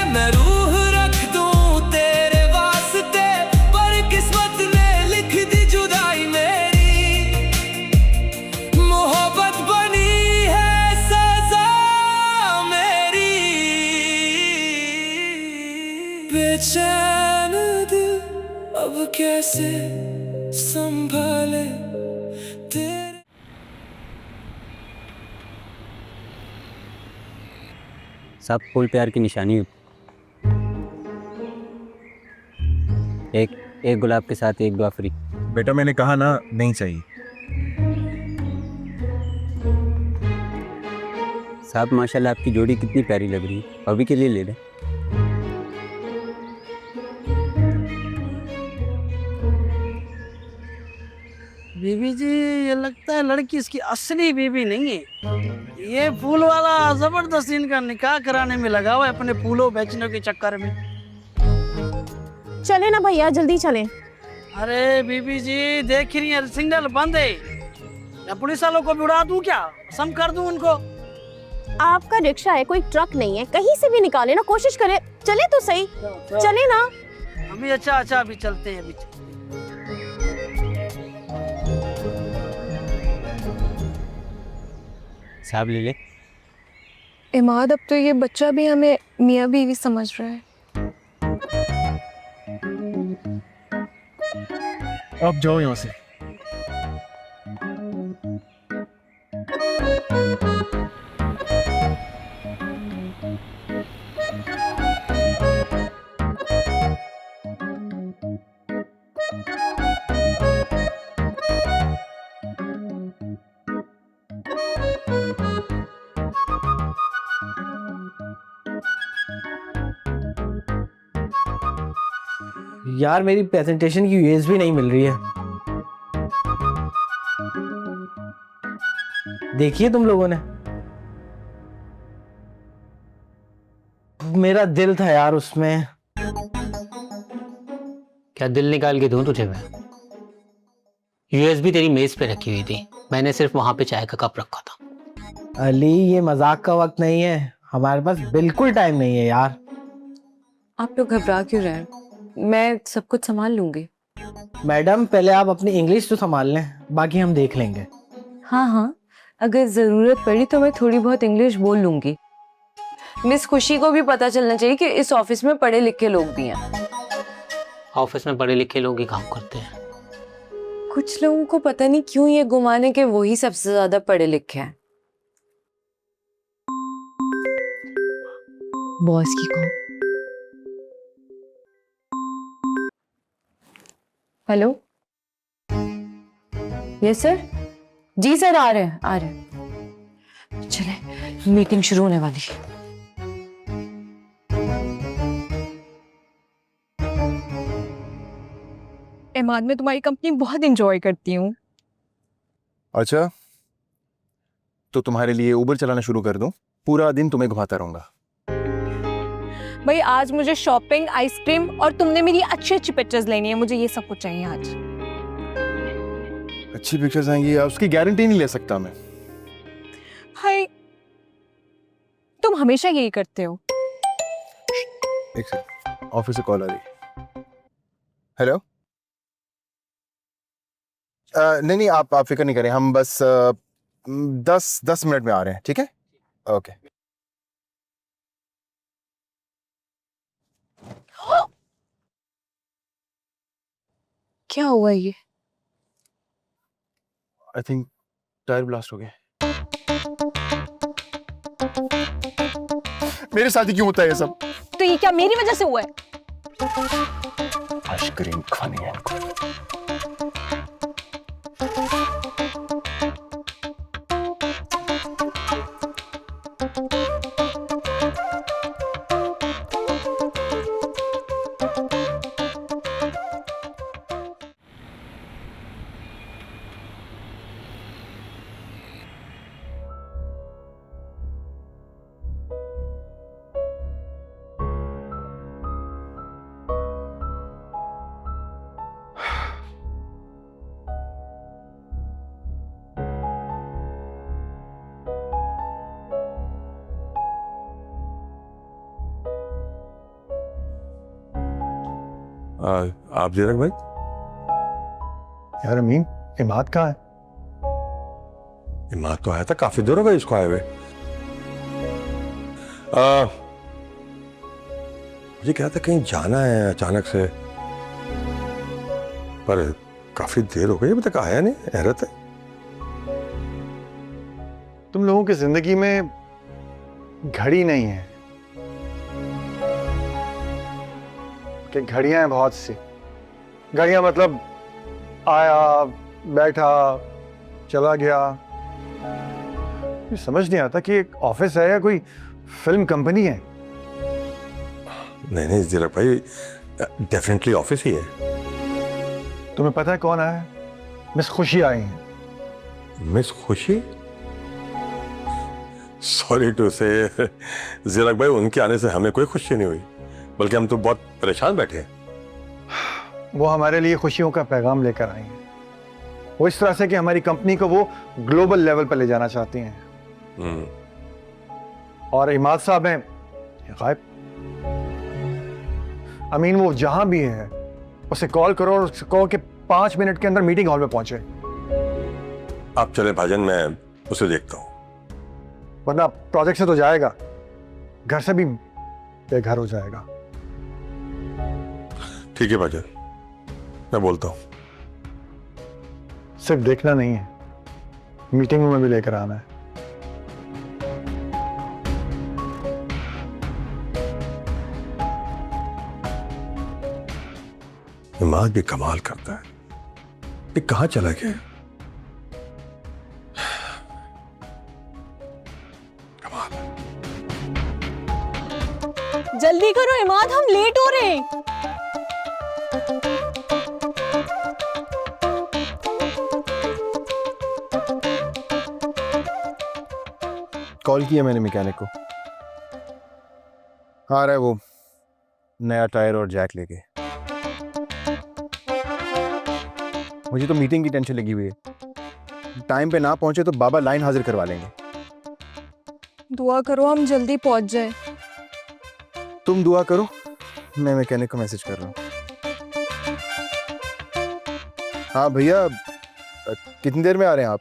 मैं रूह रख दूं तेरे वास्ते, पर किस्मत ने लिख दी जुदाई मेरी। मोहब्बत बनी है सजा मेरी। बेचैन दिल अब कैसे संभाले तेरे। सब फूल प्यार की निशानी होती। एक गुलाब के साथ एक दुआ फ्री। बेटा मैंने कहा ना, नहीं चाहिए। साहब माशाल्लाह आपकी जोड़ी कितनी प्यारी लग रही है, अभी के लिए ले लें। बीबी जी, ये लगता है लड़की इसकी असली बीबी नहीं है। ये फूल वाला जबरदस्ती इनका निकाह कराने में लगा हुआ है अपने फूलों बेचने के चक्कर में। चले ना भैया, जल्दी चलें। अरे बीबी जी, देख रही है सिग्नल बंद है। या पुलिस वालों को भी उड़ा दूं क्या? सम कर दूं उनको? आपका रिक्शा है, कोई ट्रक नहीं है, कहीं से भी निकाले ना, कोशिश करें। चले तो सही, चले ना। अभी अच्छा अभी चलते हैं। साहब ले ले। इमाद, अब तो ये बच्चा भी हमें मियाँ बीवी समझ रहा है। अब जाओ यहाँ से। यार मेरी प्रेजेंटेशन की यूएसबी नहीं मिल रही है। देखिए तुम लोगों ने, मेरा दिल था यार उसमें। क्या दिल निकाल के दूं तुझे मैं? यूएसबी तेरी मेज पे रखी हुई थी, मैंने सिर्फ वहां पे चाय का कप रखा था। अली, ये मजाक का वक्त नहीं है, हमारे पास बिल्कुल टाइम नहीं है यार। आप लोग घबरा क्यों रहे हैं? मैं सब कुछ संभाल लूंगी। मैडम पहले आप अपनी इंग्लिश तो संभाल लें, बाकी हम देख लेंगे। हाँ हाँ, अगर जरूरत पड़ी तो मैं थोड़ी बहुत इंग्लिश बोल लूंगी। मिस खुशी को भी पता चलना चाहिए कि इस ऑफिस में पढ़े लिखे लोग भी हैं। ऑफिस में पढ़े लिखे लोग ही काम करते हैं। कुछ लोगों को पता नहीं क्यों ये गुमान है कि वही सबसे ज्यादा पढ़े लिखे हैं। बॉस की कॉल। Hello, yes sir. जी सर, आ रहे हैं। चले, मीटिंग शुरू होने वाली है। इमाद, मैं तुम्हारी कंपनी बहुत एंजॉय करती हूँ। अच्छा, तो तुम्हारे लिए उबर चलाना शुरू कर दूं? पूरा दिन तुम्हें घुमाता रहूंगा। भाई, आज मुझे शॉपिंग, आइसक्रीम और तुमने मेरी अच्छी अच्छी पिक्चर्स लेनी है। मुझे ये सब कुछ चाहिए आज। अच्छी पिक्चर्स आएंगी, उसकी गारंटी नहीं ले सकता मैं। भाई, तुम हमेशा यही करते हो। एक सेकंड, ऑफिस से कॉल आ रही। हेलो। नहीं नहीं, आप फिक्र नहीं करें, हम बस 10 मिनट में आ रहे हैं, ठीक है? ओके। क्या हुआ ये? आई थिंक टायर ब्लास्ट हो गया। मेरे साथ ही क्यों होता है ये सब? तो ये क्या मेरी वजह से हुआ है? आइसक्रीम खानी है इनको। आप जीरक भाई? यार अमीन, इमाद कहाँ है? इमाद तो आया था, काफी देर हो गई इसको आए हुए। मुझे क्या था कहीं जाना है अचानक से, पर काफी देर हो गई अभी तक आया नहीं, हैरत है। तुम लोगों की जिंदगी में घड़ी नहीं है कि घड़ियां हैं बहुत सी। घड़ियां मतलब आया, बैठा, चला गया। ये समझ नहीं आता कि एक ऑफिस है या कोई फिल्म कंपनी है। नहीं जीरक भाई, डेफिनेटली ऑफिस ही है। तुम्हें पता है कौन आया है? मिस खुशी आई हैं। मिस खुशी? सॉरी टू से जीरक भाई, उनके आने से हमें कोई खुशी नहीं हुई, बल्कि हम तो बहुत परेशान बैठे हैं। वो हमारे लिए खुशियों का पैगाम लेकर आई हैं। वो इस तरह से कि हमारी कंपनी को वो ग्लोबल लेवल पर ले जाना चाहती हैं। और इमाद साहब हैं गायब। अमीन, वो जहां भी है उसे कॉल करो और उससे कहो कि 5 मिनट के अंदर मीटिंग हॉल में पहुंचे। आप चले भाजन, मैं उसे देखता हूं। वरना प्रोजेक्ट से तो जाएगा, घर से भी बेघर हो जाएगा। ठीक है भाजन, मैं बोलता हूं। सिर्फ देखना नहीं है, मीटिंग में भी लेकर आना है। इमाद भी कमाल करता है, ये कहां चला गया? कमाल। जल्दी करो इमाद, हम लेट हो रहे हैं। कॉल किया मैंने मैकेनिक को, आ रहा है वो नया टायर और जैक लेके। मुझे तो मीटिंग की टेंशन लगी हुई है। टाइम पे ना पहुंचे तो बाबा लाइन हाजिर करवा लेंगे। दुआ करो हम जल्दी पहुंच जाए। तुम दुआ करो, मैं मैकेनिक को मैसेज कर रहा हूँ। हाँ भैया, कितनी देर में आ रहे हैं आप?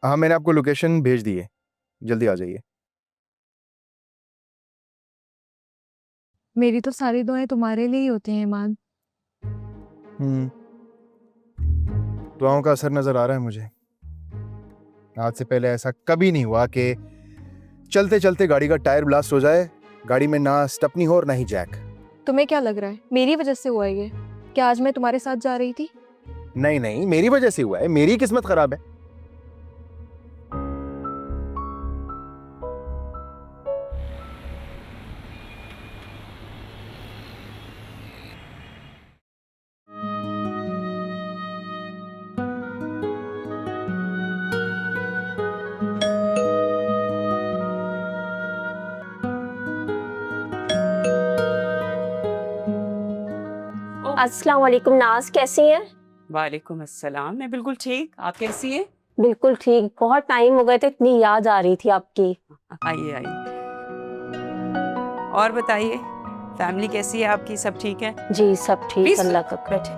हाँ, मैंने आपको लोकेशन भेज दी है, जल्दी आ जाइए। मेरी तो सारी दुआएं तुम्हारे लिए ही होती हैं इमाद। दुआओं का असर नजर आ रहा है मुझे। आज से पहले ऐसा कभी नहीं हुआ कि चलते चलते गाड़ी का टायर ब्लास्ट हो जाए, गाड़ी में ना स्टेपनी हो और ना ही जैक। तुम्हें क्या लग रहा है मेरी वजह से हुआ है ये? क्या आज मैं तुम्हारे साथ जा रही थी? नहीं नहीं, मेरी वजह से हुआ है, मेरी किस्मत खराब है। अस्सलाम वालेकुम नाज, कैसी हैं? वालेकुम अस्सलाम, मैं बिल्कुल ठीक। आप कैसी हैं? बिल्कुल ठीक। बहुत टाइम हो गए थे, इतनी याद आ रही थी आपकी। आइए आइए, और बताइए फैमिली कैसी है आपकी? सब ठीक है? जी सब ठीक, Please, अल्लाह का बैठे।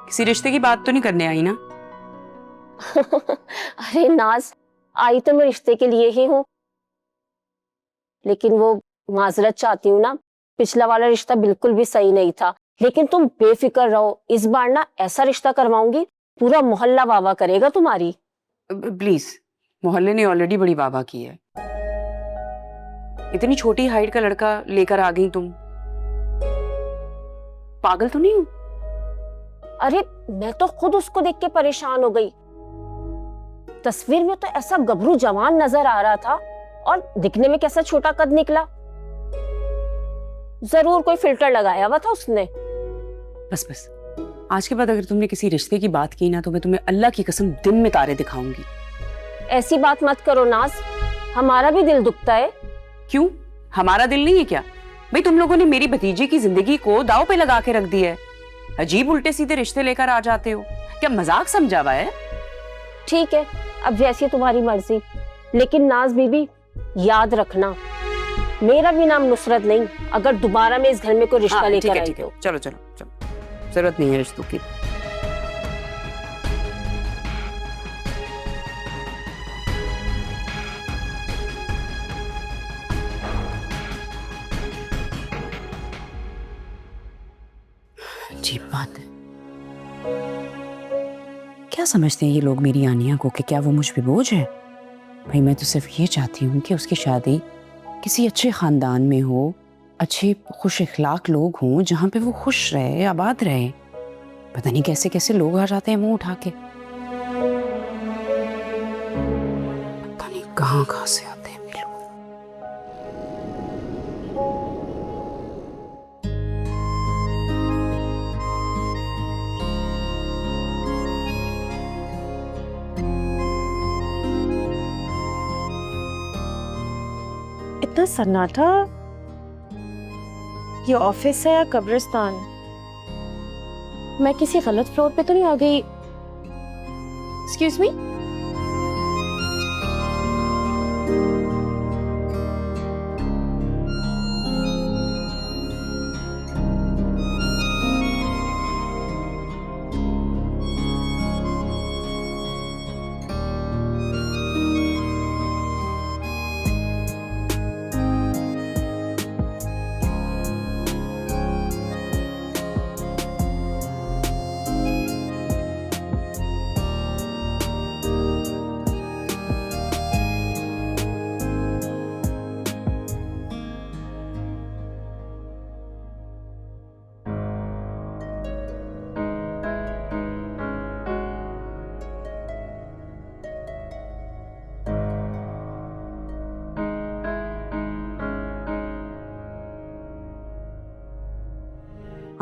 किसी रिश्ते की बात तो नहीं करने आई ना? अरे नाज, आई तो मैं रिश्ते के लिए ही हूँ, लेकिन वो माजरत चाहती हूँ ना, पिछला वाला रिश्ता बिल्कुल भी सही नहीं था। लेकिन तुम बेफिक्र रहो, इस बार ना ऐसा रिश्ता करवाऊंगी पूरा मोहल्ला वाह करेगा तुम्हारी। प्लीज, मोहल्ले ने ऑलरेडी बड़ी वाह की है। इतनी छोटी हाइट का लड़का लेकर आ गई तुम। पागल तो नहीं हूं? अरे मैं तो खुद उसको देख के परेशान हो गई। तस्वीर में तो ऐसा गबरू जवान नजर आ रहा था और दिखने में कैसा छोटा कद निकला। जरूर कोई फिल्टर लगाया हुआ था उसने। बस बस, आज के बाद अगर तुमने किसी रिश्ते की बात की ना, तो मैं तुम्हें अल्लाह की कसम दिन में तारे दिखाऊंगी। ऐसी बात मत करो नाज, हमारा भी दिल दुखता है। क्यों, हमारा दिल नहीं है क्या? भाई तुम लोगों ने मेरी भतीजे की जिंदगी को दांव पे लगा के रख दिया है। अजीब उल्टे सीधे रिश्ते लेकर आ जाते हो, क्या मजाक समझा हुआ है? ठीक है, अब जैसी तुम्हारी मर्जी, लेकिन नाज बीबी याद रखना, मेरा भी नाम नुसरत नहीं अगर दोबारा मैं इस घर में कोई रिश्ता हाँ, ठीक लेकर है, आई ठीक है। तो। चलो चलो चलो, जरूरत नहीं है रिश्तों की। अजीब बात है, क्या समझते हैं ये लोग मेरी आनिया को कि क्या वो मुझ पे बोझ है? भाई मैं तो सिर्फ ये चाहती हूँ कि उसकी शादी किसी अच्छे खानदान में हो, अच्छे खुश इखलाक लोग हों, जहाँ पे वो खुश रहे, आबाद रहे। पता नहीं कैसे कैसे लोग आ जाते हैं मुंह उठा के, पता नहीं कहाँ कहाँ से आते हैं ये लोग। इतना सन्नाटा, ये ऑफिस है या कब्रिस्तान? मैं किसी गलत फ्लोर पे तो नहीं आ गई? Excuse me.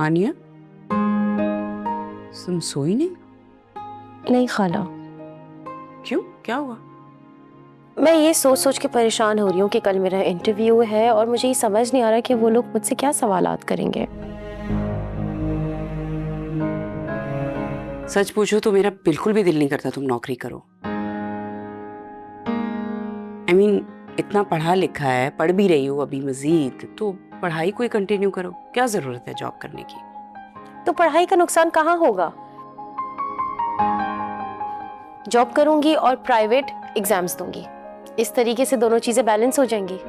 आनिया, तुम सोई नहीं? नहीं खाला, क्यों, क्या हुआ? मैं ये सोच सोच के परेशान हो रही हूँ कि कल मेरा इंटरव्यू है और मुझे ये समझ नहीं आ रहा कि वो लोग मुझसे क्या सवालात करेंगे। सच पूछो तो मेरा बिल्कुल भी दिल नहीं करता तुम नौकरी करो। I mean, इतना पढ़ा लिखा है, पढ़ भी रही हो अभी मजीद, तो पढ़ाई को ही कंटिन्यू करो। क्या जरूरत है जॉब करने की? तो पढ़ाई का नुकसान कहाँ होगा? जॉब करूंगी और प्राइवेट एग्जाम्स दूंगी, इस तरीके से दोनों चीजें बैलेंस हो जाएंगी।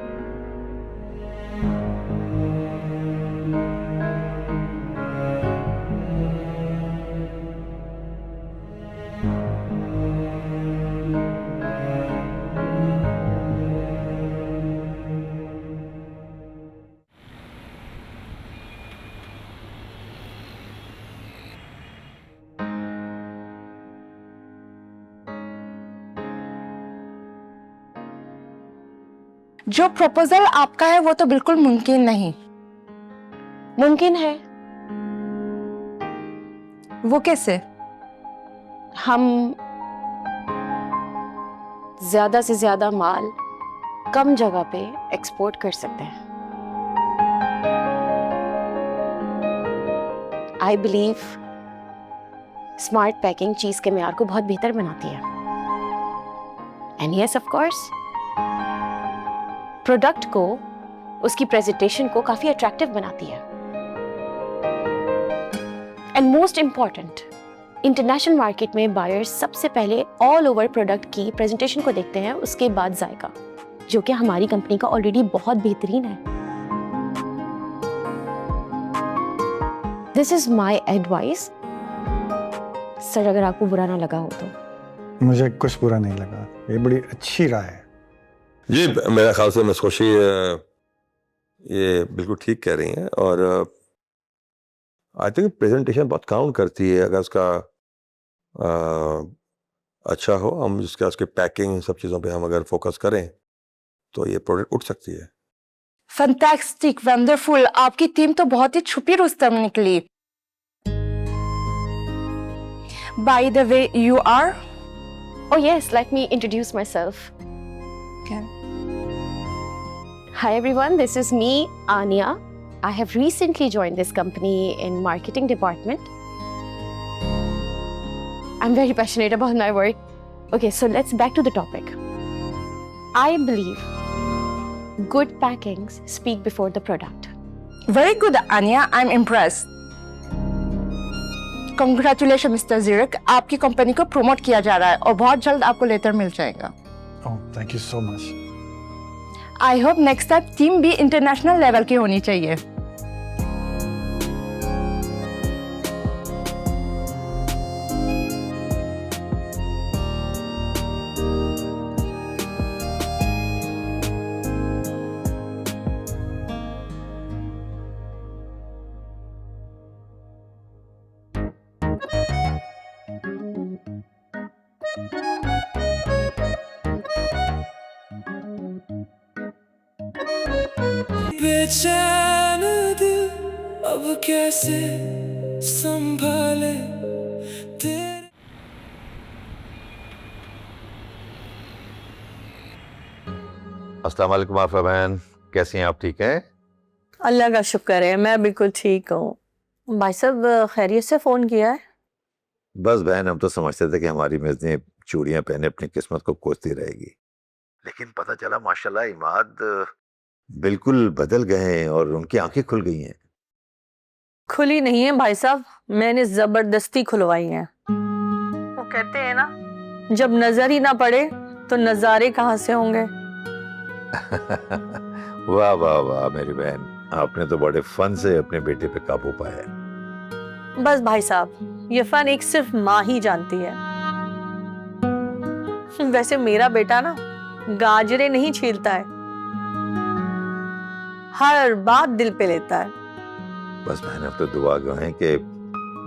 जो प्रपोजल आपका है वो तो बिल्कुल मुमकिन नहीं। मुमकिन है। वो कैसे? हम ज्यादा से ज्यादा माल कम जगह पे एक्सपोर्ट कर सकते हैं। आई बिलीव स्मार्ट पैकिंग चीज के मेयार को बहुत बेहतर बनाती है। And yes of course, product को, उसकी प्रेजेंटेशन को काफी अट्रैक्टिव बनाती है। And most important, international market में बायर्स सबसे पहले ऑल ओवर प्रोडक्ट की प्रेजेंटेशन को देखते हैं, उसके बाद जायका, जो कि हमारी कंपनी का ऑलरेडी बहुत बेहतरीन है। This is my advice. Sir, अगर आपको बुरा ना लगा हो तो। मुझे कुछ बुरा नहीं लगा, ये बड़ी अच्छी राय है। जी, मेरा ख्याल से मिस खुशी ये बिल्कुल ठीक कह रही हैं, और आई थिंक प्रेजेंटेशन बहुत काउंट करती है। अगर उसका अच्छा हो, हम जिसका उसके पैकिंग सब चीज़ों पे हम अगर फोकस करें तो ये प्रोडक्ट उठ सकती है। Fantastic, wonderful. आपकी टीम तो बहुत ही छुपी रुस्तम निकली। By the way, you are? Oh yes, let me introduce myself. Okay. Hi everyone, this is me, Anya. I have recently joined this company in marketing department. I'm very passionate about my work. Okay, so let's back to the topic. I believe Good packings speak before the product. Very good Aniya, I am impressed. Congratulation mister जीरक, आपकी company को promote किया जा रहा है और बहुत जल्द आपको लेटर मिल जाएगा। Oh, thank you so much. I hope next time team भी इंटरनेशनल लेवल की होनी चाहिए। बेचैन दिल अब कैसे संभाले तेरे। अस्सलाम वालेकुम आफा बहन, कैसी हैं आप? ठीक हैं? अल्लाह का शुक्र है, मैं बिल्कुल ठीक हूँ। भाई साहब खैरियत से फ़ोन किया है? बस बहन, हम तो समझते थे कि हमारी मिज़ने चूड़ियां पहने अपनी किस्मत को कोसती रहेगी, लेकिन पता चला माशाल्लाह इमाद बिल्कुल बदल गए हैं और उनकी आंखें खुल गई हैं। खुली नहीं है भाई साहब, मैंने जबरदस्ती खुलवाई हैं। वो कहते हैं ना, जब नजर ही ना पड़े तो नजारे कहाँ से होंगे। वाह वाह वाह मेरी बहन, आपने तो बड़े फन से अपने बेटे पे काबू पाया। बस भाई साहब, ये फन एक सिर्फ माँ ही जानती है। वैसे मेरा बेटा ना गाजरे नहीं छीलता है, हर बात दिल पे लेता है। बस बहन, अब तो दुआ करें कि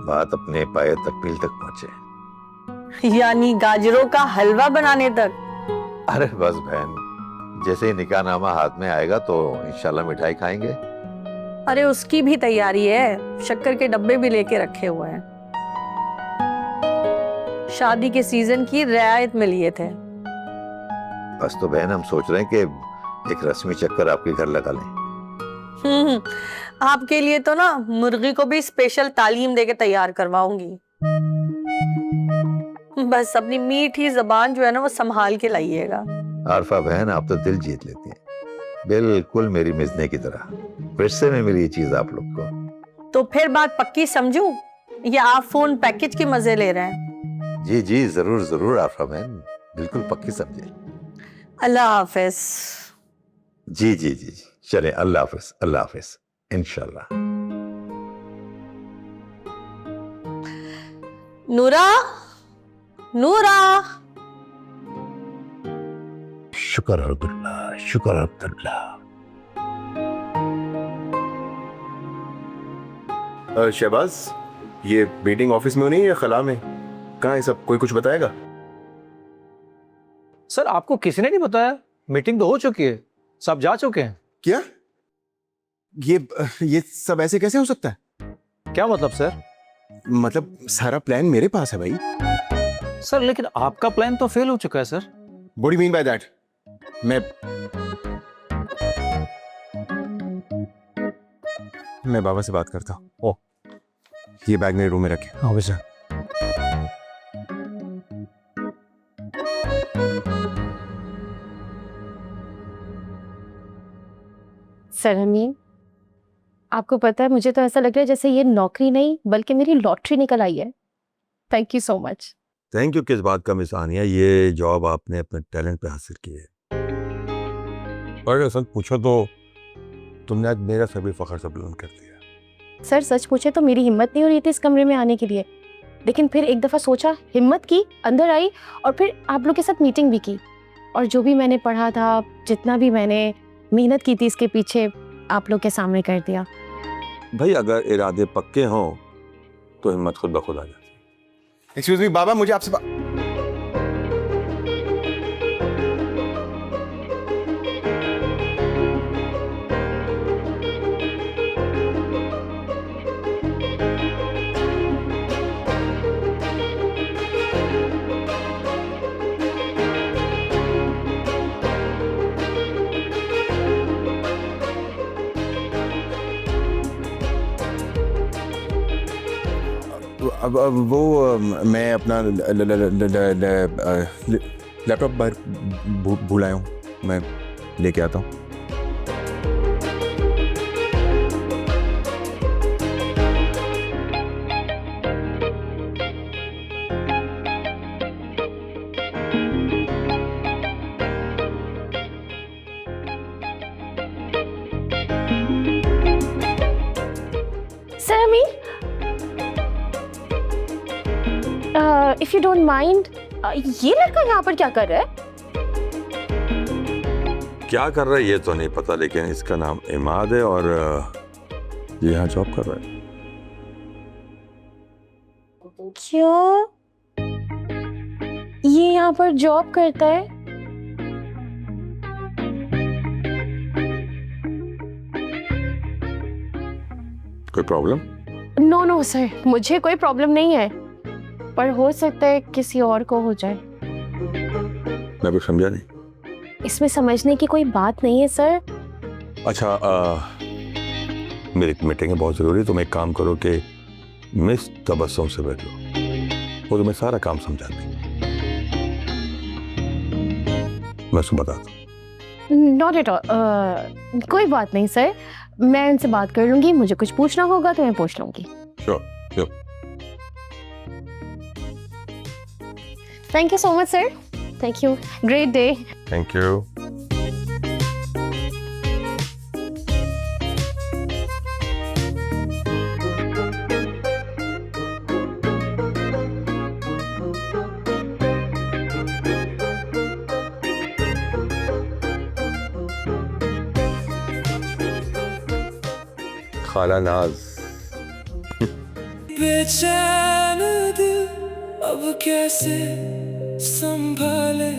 बात अपने पाए तकमील तक पहुंचे। यानी गाजरों का हलवा बनाने तक। अरे बस बहन, जैसे ही निकाहनामा हाथ में आएगा तो इंशाल्लाह मिठाई खाएंगे। अरे उसकी भी तैयारी है, शक्कर के डब्बे भी लेके रखे हुए हैं। शादी के सीजन की रियायत में लिए थे। बस तो बहन, हम सोच रहे हैं कि एक रस्मी चक्कर आपके घर लगा लें। आपके लिए तो ना मुर्गी को भी स्पेशल तालीम देके तैयार करवाऊंगी। बस अपनी मीठी जबान जो है ना वो संभाल के लाइएगा। आरफा बहन, आप तो दिल जीत लेती हैं, बिल्कुल मेरी मिज़ने की तरह। विरसे में मिली ये चीज आप लोग को। तो फिर बात पक्की समझूं या आप फोन पैकेज के मजे ले रहे हैं? जी जी जरूर जरूर आरफा बहन, बिल्कुल पक्की समझे। अल्लाह हाफिज। जी जी जी जी, चले, अल्लाह हाफिज, अल्लाह हाफिज, इंशाल्लाह। नूरा, नूरा। शुक्र अब्दुल्ला, शुक्र अब्दुल्ला। शहबाज, ये मीटिंग ऑफिस में होनी है या खला में? कहाँ है सब? कोई कुछ बताएगा? सर आपको किसी ने नहीं बताया? मीटिंग तो हो चुकी है, सब जा चुके हैं। क्या ये सब ऐसे कैसे हो सकता है? क्या मतलब सर? मतलब सारा प्लान मेरे पास है भाई। सर लेकिन आपका प्लान तो फेल हो चुका है sir. What do you mean by that? मैं बाबा से बात करता हूँ। ओ, ये बैग मेरे रूम में रखे। हाँ सर। सर अमीन, आपको पता है मुझे तो ऐसा लग रहा है जैसे ये नौकरी नहीं बल्कि मेरी लॉटरी निकल आई है। Thank you so much. Thank you किस बात का मिस आनिया, ये जॉब आपने अपने टैलेंट पे हासिल की है। और अगर सच पूछो तो तुमने आज मेरा सभी फख्र से बुलंद कर दिया। सर सच पूछे तो मेरी हिम्मत नहीं हो रही थी इस कमरे में आने के लिए, लेकिन फिर एक दफ़ा सोचा, हिम्मत की, अंदर आई और फिर आप लोग के साथ मीटिंग भी की। और जो भी मैंने पढ़ा था, जितना भी मैंने मेहनत की थी इसके पीछे, आप लोग के सामने कर दिया। भाई अगर इरादे पक्के हों तो हिम्मत खुद ब खुद आ जाती है। एक्सक्यूज मी बाबा, मुझे आपसे अब वो मैं अपना लैपटॉप बाहर भूल आया हूँ, मैं लेके आता हूँ। इफ यू डोंट माइंड, ये लड़का यहाँ पर क्या कर रहा है? क्या कर रहा है ये तो नहीं पता, लेकिन इसका नाम इमाद है और ये यहाँ जॉब कर रहा है। क्या ये यहाँ पर जॉब करता है? कोई प्रॉब्लम? नो नो सर, मुझे कोई प्रॉब्लम नहीं है, पर हो सकता है किसी और को हो जाए। मैं कुछ समझा नहीं। इसमें समझने की कोई बात नहीं है सर। अच्छा, मेरी मीटिंग है बहुत ज़रूरी, तुम एक काम करो कि मिस तबस्सुम से बैठ लो, वो तुम्हें सारा काम समझा देंगे। मैं उसको बताता हूँ। नॉट एट ऑल, कोई बात नहीं सर, मैं उनसे बात कर लूंगी। मुझे कुछ पूछना होगा तो मैं पूछ लूंगी। Sure sure. Thank you so much sir. Thank you. Great day. Thank you. खाला नाज। बेचैन दिल अब कैसे संभाले